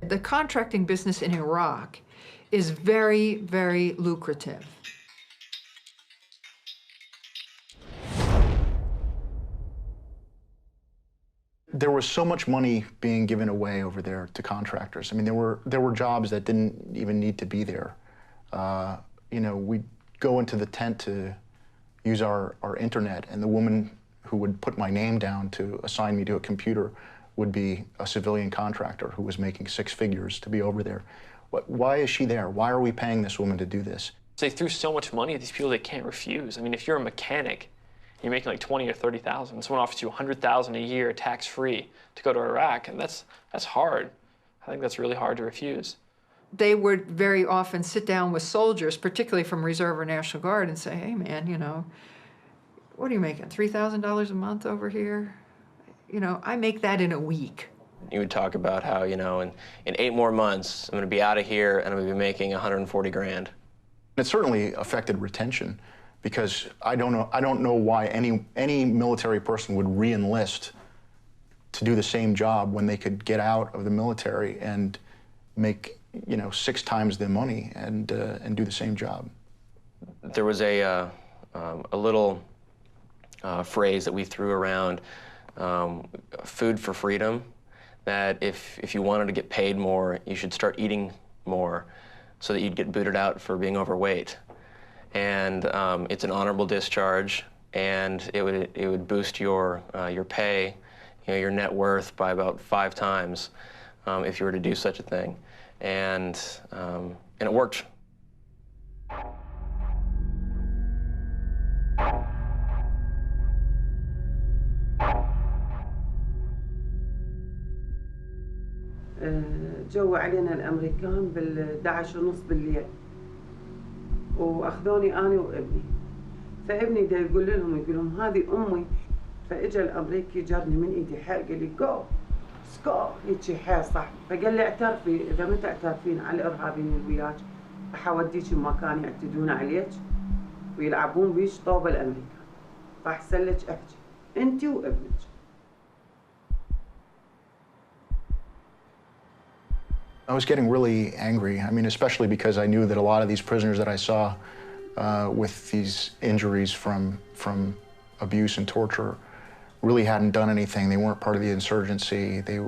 The contracting business in Iraq is very, very lucrative. There was so much money being given away over there to contractors. I mean, there were jobs that didn't even need to be there. You know, we'd go into the tent to use our internet, and the woman who would put my name down to assign me to a computer would be a civilian contractor who was making 6 figures to be over there. Why is she there? Why are we paying this woman to do this? They threw so much money at these people they can't refuse. I mean, if you're a mechanic, you're making like 20 or 30,000. Someone offers you 100,000 a year tax-free to go to Iraq, and that's hard. I think that's really hard to refuse. They would very often sit down with soldiers, particularly from Reserve or National Guard, and say, hey man, you know, what are you making, $3,000 a month over here? You know, I make that in a week. You would talk about how, you know, in 8 more months, I'm gonna be out of here and I'm gonna be making 140 grand. It certainly affected retention, because I don't know why any military person would re-enlist to do the same job when they could get out of the military and make, you know, 6 times the money and do the same job. There was a little phrase that we threw around, food for freedom, that if you wanted to get paid more, you should start eating more so that you'd get booted out for being overweight. And it's an honorable discharge, and it would boost your pay, you know, your net worth by about 5 times if you were to do such a thing. And it worked. جو علينا الامريكان بال11:30 بالليل واخذوني انا وابني، فابني دا يقول لهم هذه امي، فاجا الامريكي جرني من ايدي حيل قال لي جو سكو هيك حيل صح، فقال لي اعترفي، اذا ما تعترفين على الارهابيين اللي وياك راح اوديك مكان يعتدون عليك ويلعبون بيش طوبه الامريكان، فاحسن لك احكي انت وابنك. I was getting really angry. I mean, especially because I knew that a lot of these prisoners that I saw with these injuries from abuse and torture really hadn't done anything. They weren't part of the insurgency. They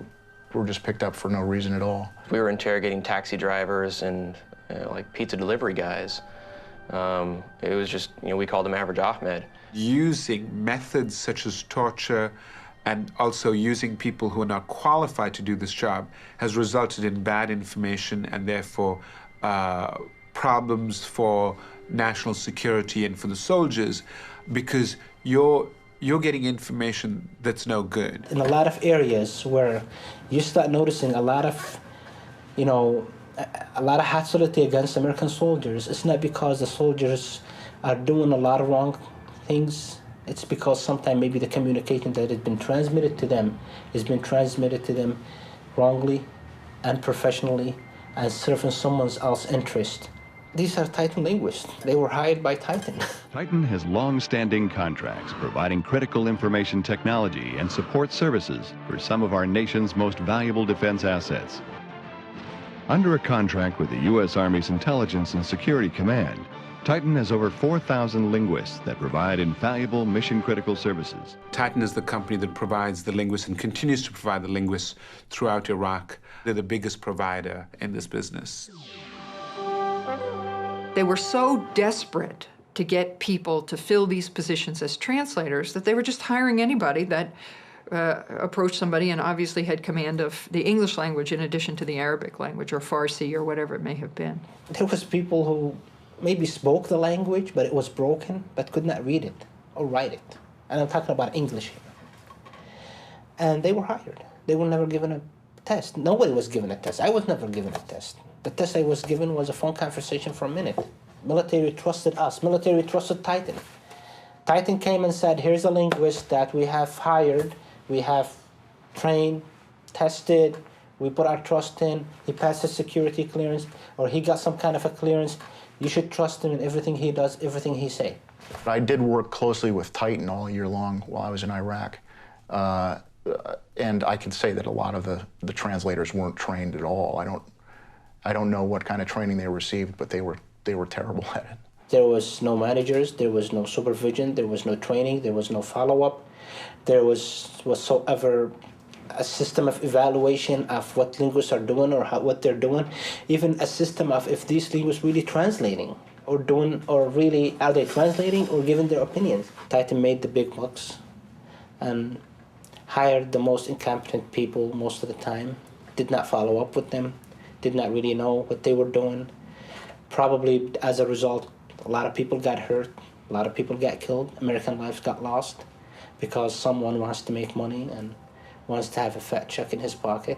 were just picked up for no reason at all. We were interrogating taxi drivers and like pizza delivery guys. It was just, you know, we called him Average Ahmed. Using methods such as torture and also using people who are not qualified to do this job has resulted in bad information and therefore problems for national security and for the soldiers, because you're getting information that's no good. In a lot of areas where you start noticing a lot of, you know, a lot of hostility against American soldiers, it's not because the soldiers are doing a lot of wrong things. It's because sometimes maybe the communication that has been transmitted to them has been transmitted to them wrongly, unprofessionally, and serving someone else's interest. These are Titan linguists. They were hired by Titan. Titan has long-standing contracts providing critical information technology and support services for some of our nation's most valuable defense assets. Under a contract with the U.S. Army's Intelligence and Security Command, Titan has over 4,000 linguists that provide invaluable mission-critical services. Titan is the company that provides the linguists and continues to provide the linguists throughout Iraq. They're the biggest provider in this business. They were so desperate to get people to fill these positions as translators that they were just hiring anybody that approached somebody and obviously had command of the English language in addition to the Arabic language or Farsi or whatever it may have been. There was people who maybe spoke the language, but it was broken, but could not read it or write it. And I'm talking about English here. And they were hired. They were never given a test. Nobody was given a test. I was never given a test. The test I was given was a phone conversation for a minute. Military trusted us. Military trusted Titan. Titan came and said, here's a linguist that we have hired, we have trained, tested, we put our trust in, he passed his security clearance, or he got some kind of a clearance. You should trust him in everything he does, everything he says. I did work closely with Titan all year long while I was in Iraq. and I can say that a lot of the translators weren't trained at all. I don't know what kind of training they received, but they were terrible at it. There was no managers, there was no supervision, there was no training, there was no follow-up. There was whatsoever a system of evaluation of what linguists are doing or what they're doing, even a system of if these linguists really translating or doing, or really are they translating or giving their opinions. Titan made the big bucks and hired the most incompetent people most of the time, did not follow up with them, did not really know what they were doing. Probably as a result, a lot of people got hurt, a lot of people got killed, American lives got lost because someone wants to make money and wants to have a fat check in his pocket.